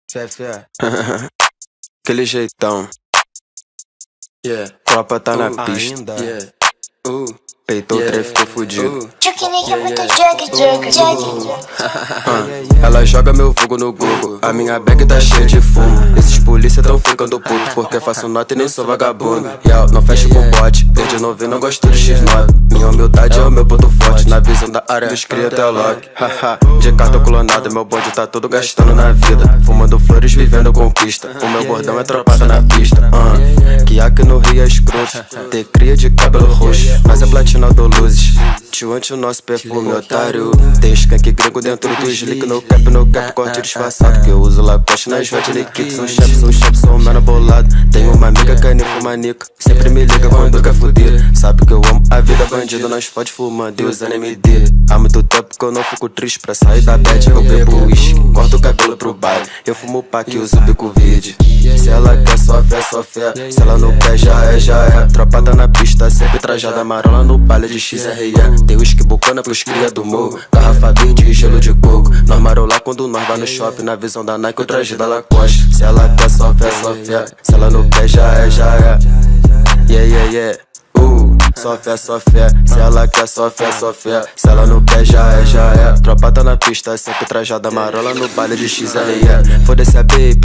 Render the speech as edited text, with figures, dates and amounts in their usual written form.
Fé. Aquele jeitão. Yeah. Tropa tá na pista. Ainda. Yeah. Peitou o trem, ficou fudido. Chuquinique é muito jug. Ela joga meu fogo no Google. A minha bag tá cheia de fumo. Esses polícia tão ficando puto, porque faço nota e nem sou vagabundo. E não fecho com bote, perdi novinho, não gosto de X9. Minha humildade é o meu ponto forte, na visão da área dos cria até lock. De carta colonada, meu bonde tá todo gastando na vida. Fumando flores, vivendo conquista. O meu bordão é tropada na pista. Que aqui no Rio é escroto, ter cria de cabelo roxo, mas é platina do luzes. Tio antes o nosso perfume, otário. Tem skunk gringo dentro do slick. No cap, corte disfarçado. Que eu uso Lacoste nas red liquid. Sou chefe, sou mano bolado. Tenho uma amiga que é ninfomanica, sempre me liga quando quer fuder. Sabe que eu amo a vida bandido, nós fode fumando e usando MD. Há muito tempo que eu não fico triste, pra sair da bad eu bebo uísque. Corto o cabelo pro baile, eu fumo pack e uso bico verde. Se ela quer só fé. Se ela não quer já é. Tropa tá na pista, sempre trajada amarela no baile de XRE. Tem uísque bocana pros cria do morro, garrafa verde e gelo de coco. Nós marola quando nós vai no shopping, na visão da Nike o traje da Lacoste. Se ela quer só fé. Se ela não quer já é. Yeah. Só fé. Se ela quer só fé. Se ela não quer já é. Tropa tá na pista, sempre trajada amarela no baile de XRE. Foda-se a baby.